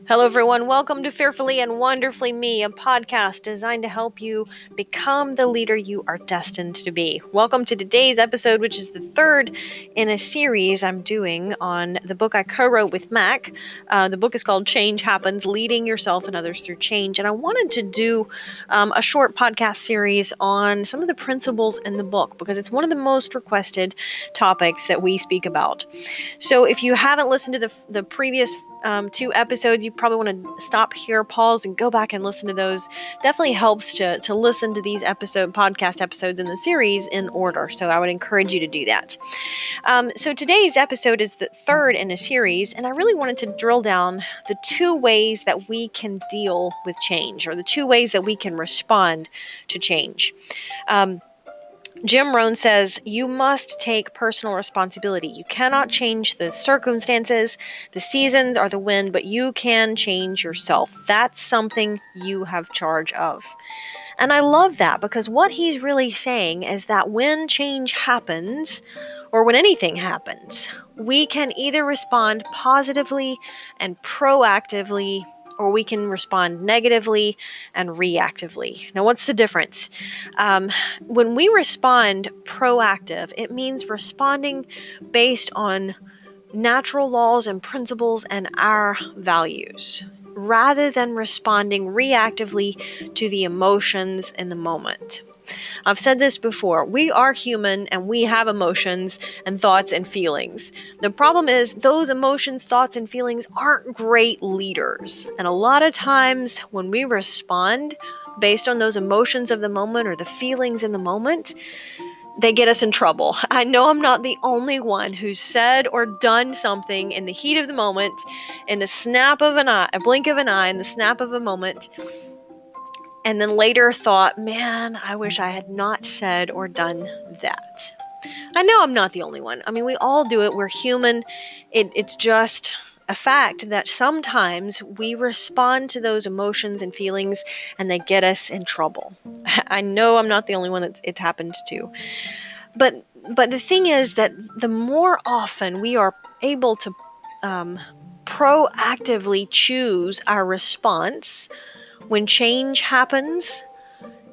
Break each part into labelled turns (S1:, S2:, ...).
S1: Hello, everyone. Welcome to Fearfully and Wonderfully Me, a podcast designed to help you become the leader you are destined to be. Welcome to today's episode, which is the third in a series I'm doing on the book I co-wrote with Mac. The book is called Change Happens, Leading Yourself and Others Through Change. And I wanted to do a short podcast series on some of the principles in the book because it's one of the most requested topics that we speak about. So if you haven't listened to the previous two episodes, you probably want to stop here, pause, and go back and listen to those. Definitely helps to listen to these podcast episodes in the series in order. So I would encourage you to do that. So today's episode is the third in a series, and I really wanted to drill down the two ways that we can deal with change, or the two ways that we can respond to change. Jim Rohn says, you must take personal responsibility. You cannot change the circumstances, the seasons, or the wind, but you can change yourself. That's something you have charge of. And I love that because what he's really saying is that when change happens, or when anything happens, we can either respond positively and proactively, or we can respond negatively and reactively. Now, what's the difference? When we respond proactive, it means responding based on natural laws and principles and our values, rather than responding reactively to the emotions in the moment. I've said this before, we are human and we have emotions and thoughts and feelings. The problem is those emotions, thoughts, and feelings aren't great leaders. And a lot of times when we respond based on those emotions of the moment or the feelings in the moment, they get us in trouble. I know I'm not the only one who's said or done something in the heat of the moment, in the snap of an eye, a blink of an eye, in the snap of a moment, and then later thought, man, I wish I had not said or done that. I know I'm not the only one. I mean, we all do it. We're human. It's just a fact that sometimes we respond to those emotions and feelings and they get us in trouble. I know I'm not the only one that it happened to. But the thing is that the more often we are able to proactively choose our response when change happens,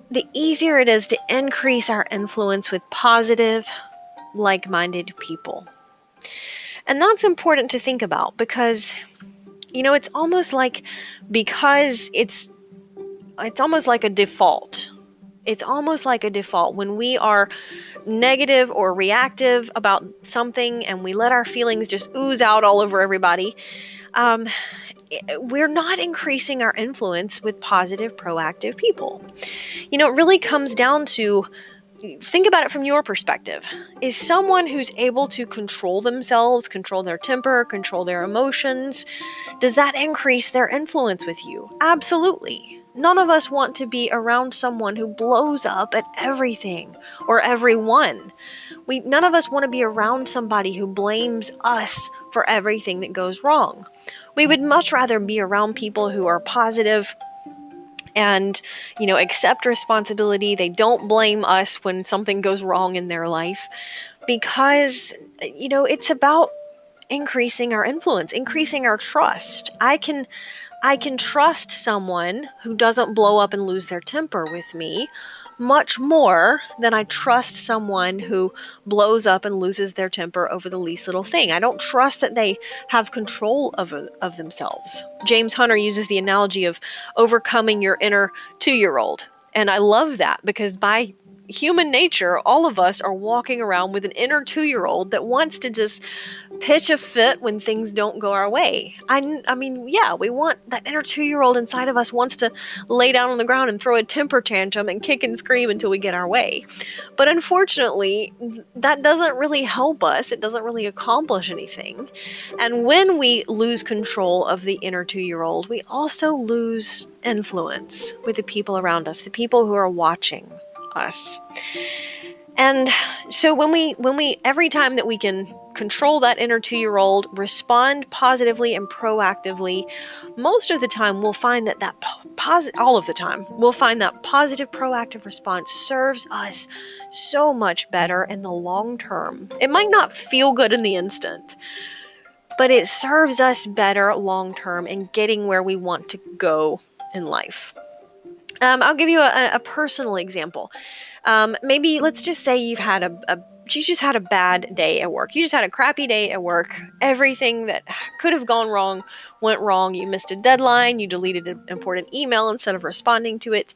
S1: the easier it is to increase our influence with positive, like-minded people. And that's important to think about because, it's almost like, because it's almost like a default. It's almost like a default when we are negative or reactive about something and we let our feelings just ooze out all over everybody. We're not increasing our influence with positive, proactive people. It really comes down to, think about it from your perspective. Is someone who's able to control themselves, control their temper, control their emotions, does that increase their influence with you? Absolutely. None of us want to be around someone who blows up at everything or everyone. None of us want to be around somebody who blames us for everything that goes wrong. We would much rather be around people who are positive and, accept responsibility. They don't blame us when something goes wrong in their life because, it's about increasing our influence, increasing our trust. I can trust someone who doesn't blow up and lose their temper with me much more than I trust someone who blows up and loses their temper over the least little thing. I don't trust that they have control of themselves. James Hunter uses the analogy of overcoming your inner 2-year-old. And I love that because by human nature, all of us are walking around with an inner 2-year-old that wants to just pitch a fit when things don't go our way. I mean, yeah, we want that inner 2-year-old inside of us wants to lay down on the ground and throw a temper tantrum and kick and scream until we get our way. But unfortunately, that doesn't really help us. It doesn't really accomplish anything. And when we lose control of the inner 2-year-old, we also lose influence with the people around us, the people who are watching us. And so when we every time that we can control that inner 2-year-old, respond positively and proactively, most of the time we'll find that all of the time we'll find that positive proactive response serves us so much better in the long term. It might not feel good in the instant, but it serves us better long term in getting where we want to go in life. I'll give you a personal example. Maybe let's just say you just had a bad day at work. You just had a crappy day at work. Everything that could have gone wrong went wrong. You missed a deadline. You deleted an important email instead of responding to it.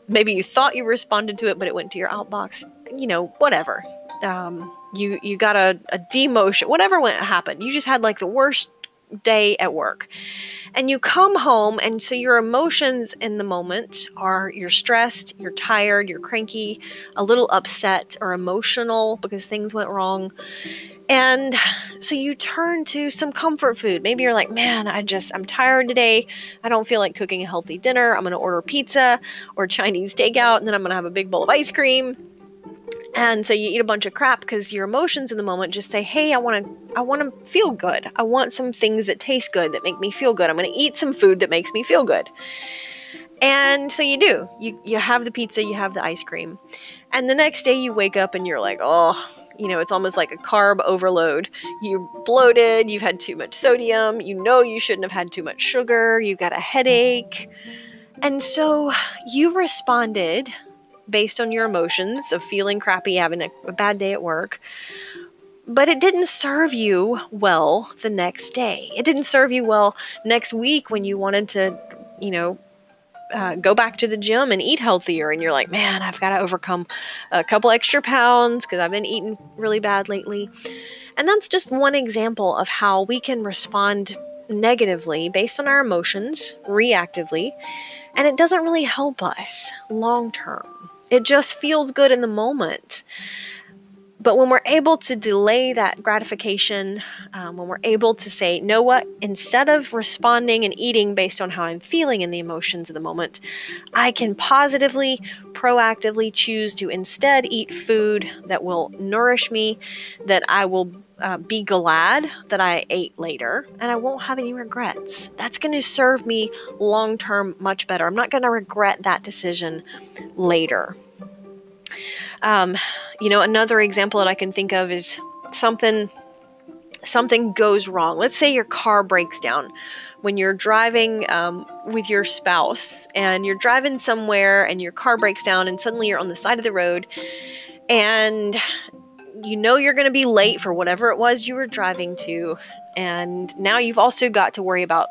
S1: Maybe you thought you responded to it, but it went to your outbox. Whatever. You got a demotion. Whatever happened. You just had like the worst day at work. And you come home, and so your emotions in the moment are you're stressed, you're tired, you're cranky, a little upset or emotional because things went wrong. And so you turn to some comfort food. Maybe you're like, man, I'm tired today. I don't feel like cooking a healthy dinner. I'm going to order pizza or Chinese takeout, and then I'm going to have a big bowl of ice cream. And so you eat a bunch of crap because your emotions in the moment just say, hey, I want to feel good. I want some things that taste good, that make me feel good. I'm going to eat some food that makes me feel good. And so you do. You have the pizza, you have the ice cream. And the next day you wake up and you're like, oh, it's almost like a carb overload. You're bloated, you've had too much sodium, you shouldn't have had too much sugar, you've got a headache. And so you responded based on your emotions of feeling crappy, having a bad day at work. But it didn't serve you well the next day. It didn't serve you well next week when you wanted to, go back to the gym and eat healthier. And you're like, man, I've got to overcome a couple extra pounds because I've been eating really bad lately. And that's just one example of how we can respond negatively based on our emotions, reactively. And it doesn't really help us long term. It just feels good in the moment. But when we're able to delay that gratification, when we're able to say, know what, instead of responding and eating based on how I'm feeling in the emotions of the moment, I can positively, proactively choose to instead eat food that will nourish me, that I will be glad that I ate later, and I won't have any regrets. That's going to serve me long term much better. I'm not going to regret that decision later. Another example that I can think of is something goes wrong. Let's say your car breaks down when you're driving with your spouse, and you're driving somewhere and your car breaks down, and suddenly you're on the side of the road, and you're going to be late for whatever it was you were driving to. And now you've also got to worry about,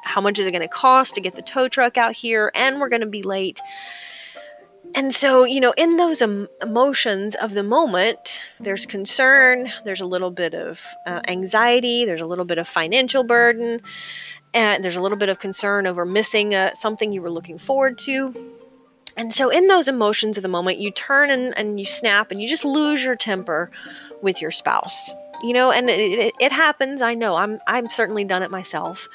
S1: how much is it going to cost to get the tow truck out here, and we're going to be late. And so, in those emotions of the moment, there's concern, there's a little bit of anxiety, there's a little bit of financial burden, and there's a little bit of concern over missing something you were looking forward to. And so in those emotions of the moment, you turn and you snap and you just lose your temper with your spouse. And it happens. I know I've certainly done it myself.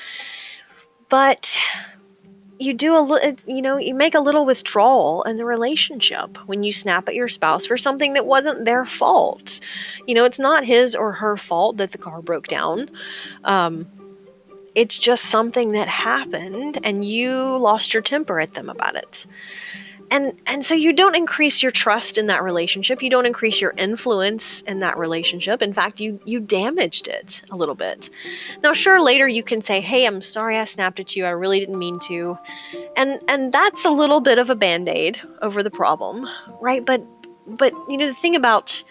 S1: But you do you make a little withdrawal in the relationship when you snap at your spouse for something that wasn't their fault. It's not his or her fault that the car broke down. It's just something that happened, and you lost your temper at them about it. And so you don't increase your trust in that relationship. You don't increase your influence in that relationship. In fact, you damaged it a little bit. Now, sure, later you can say, hey, I'm sorry I snapped at you. I really didn't mean to. And that's a little bit of a Band-Aid over the problem, right? But the thing about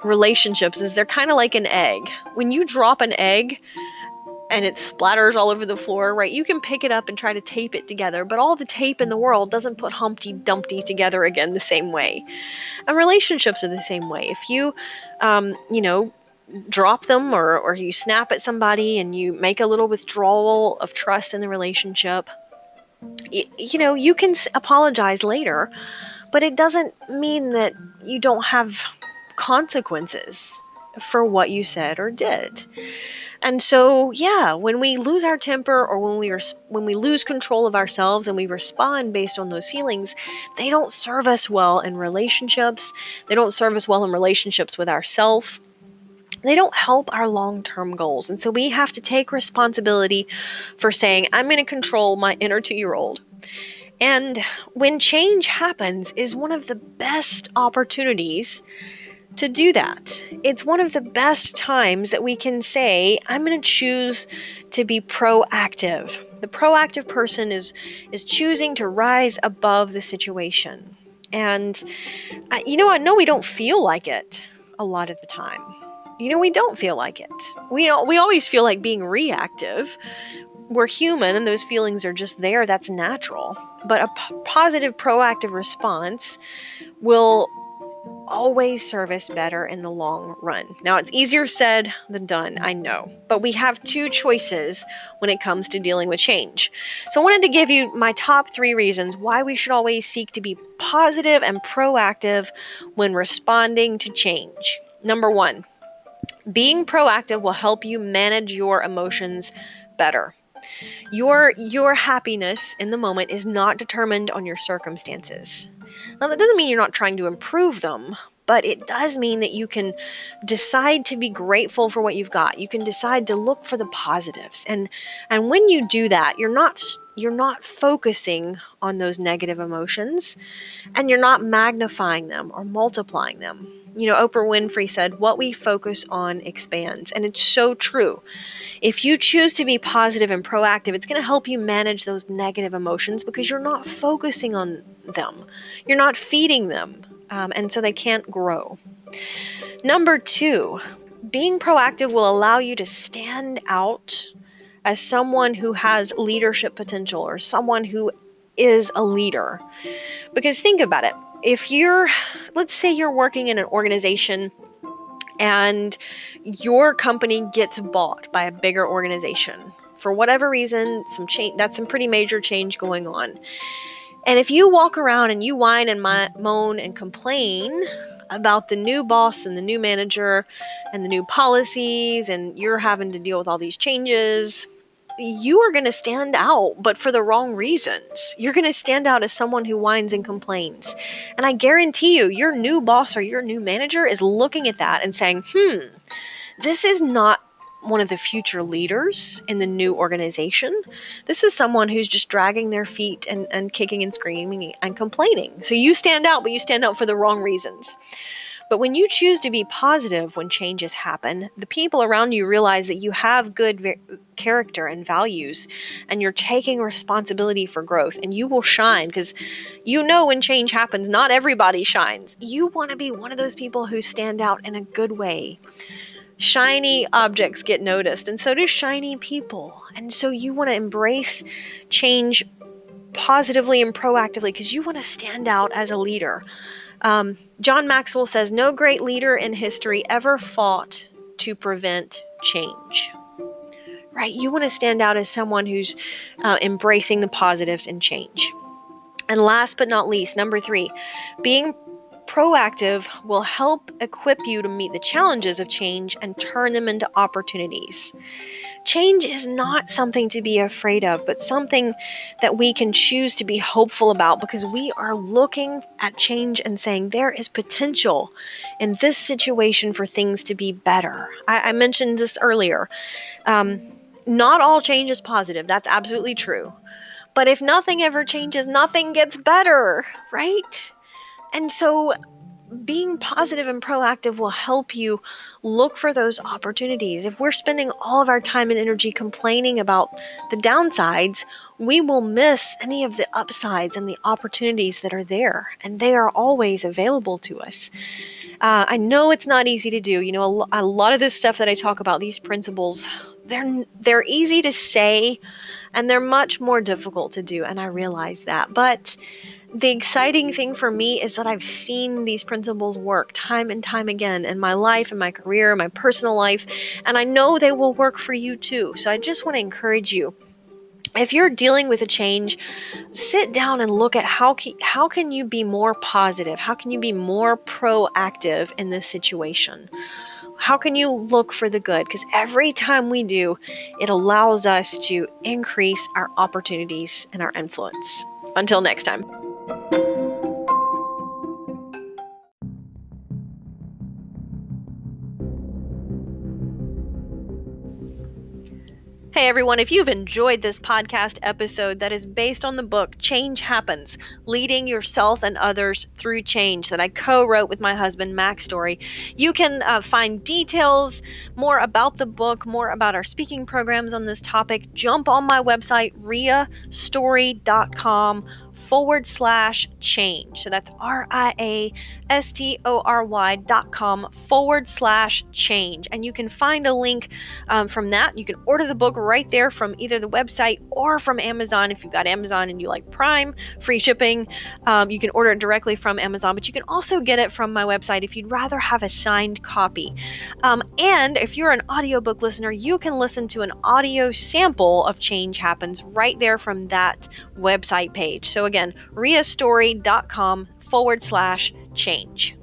S1: relationships is they're kind of like an egg. When you drop an egg and it splatters all over the floor, right? You can pick it up and try to tape it together, but all the tape in the world doesn't put Humpty Dumpty together again the same way. And relationships are the same way. If you, drop them or you snap at somebody and you make a little withdrawal of trust in the relationship, you can apologize later, but it doesn't mean that you don't have consequences for what you said or did. And so, when we lose our temper, or when we lose control of ourselves and we respond based on those feelings, they don't serve us well in relationships. They don't serve us well in relationships with ourselves. They don't help our long-term goals. And so we have to take responsibility for saying, I'm going to control my inner 2-year-old. And when change happens is one of the best opportunities to do that. It's one of the best times that we can say, I'm going to choose to be proactive. The proactive person is choosing to rise above the situation. And I know we don't feel like it a lot of the time. We don't feel like it. We always feel like being reactive. We're human and those feelings are just there. That's natural. But a positive, proactive response will always serve us better in the long run. Now, it's easier said than done, I know, but we have two choices when it comes to dealing with change. So I wanted to give you my top 3 reasons why we should always seek to be positive and proactive when responding to change. Number 1, being proactive will help you manage your emotions better. Your happiness in the moment is not determined on your circumstances. Now, that doesn't mean you're not trying to improve them, but it does mean that you can decide to be grateful for what you've got. You can decide to look for the positives. And when you do that, you're not focusing on those negative emotions, and you're not magnifying them or multiplying them. Oprah Winfrey said, "What we focus on expands." And it's so true. If you choose to be positive and proactive, it's going to help you manage those negative emotions because you're not focusing on them. You're not feeding them, and so they can't grow. Number 2, being proactive will allow you to stand out as someone who has leadership potential or someone who is a leader. Because think about it. Let's say you're working in an organization and your company gets bought by a bigger organization. For whatever reason, that's some pretty major change going on. And if you walk around and you whine and moan and complain about the new boss and the new manager and the new policies, and you're having to deal with all these changes, you are going to stand out, but for the wrong reasons. You're going to stand out as someone who whines and complains. And I guarantee you, your new boss or your new manager is looking at that and saying, this is not one of the future leaders in the new organization. This is someone who's just dragging their feet and kicking and screaming and complaining. So you stand out, but you stand out for the wrong reasons. But when you choose to be positive when changes happen, the people around you realize that you have good character and values, and you're taking responsibility for growth, and you will shine because when change happens, not everybody shines. You want to be one of those people who stand out in a good way. Shiny objects get noticed, and so do shiny people. And so you want to embrace change positively and proactively because you want to stand out as a leader. John Maxwell says, no great leader in history ever fought to prevent change. Right? You want to stand out as someone who's embracing the positives in change. And last but not least, number 3, being proactive will help equip you to meet the challenges of change and turn them into opportunities. Change is not something to be afraid of, but something that we can choose to be hopeful about because we are looking at change and saying there is potential in this situation for things to be better. I mentioned this earlier. Not all change is positive. That's absolutely true. But if nothing ever changes, nothing gets better, right? And so being positive and proactive will help you look for those opportunities. If we're spending all of our time and energy complaining about the downsides, we will miss any of the upsides and the opportunities that are there, and they are always available to us. I know it's not easy to do. A lot of this stuff that I talk about, these principles, they're easy to say, and they're much more difficult to do, and I realize that. But the exciting thing for me is that I've seen these principles work time and time again in my life, in my career, my personal life, and I know they will work for you too. So I just want to encourage you. If you're dealing with a change, sit down and look at how can you be more positive? How can you be more proactive in this situation? How can you look for the good? Because every time we do, it allows us to increase our opportunities and our influence. Until next time. Hey everyone, if you've enjoyed this podcast episode that is based on the book Change Happens, Leading Yourself and Others Through Change that I co-wrote with my husband, Mac Story, you can find details, more about the book, more about our speaking programs on this topic. Jump on my website, riastory.com/change. So that's riastory.com/change. And you can find a link from that. You can order the book right there from either the website or from Amazon. If you've got Amazon and you like Prime, free shipping, you can order it directly from Amazon, but you can also get it from my website if you'd rather have a signed copy. And if you're an audiobook listener, you can listen to an audio sample of Change Happens right there from that website page. So again, riastory.com/change.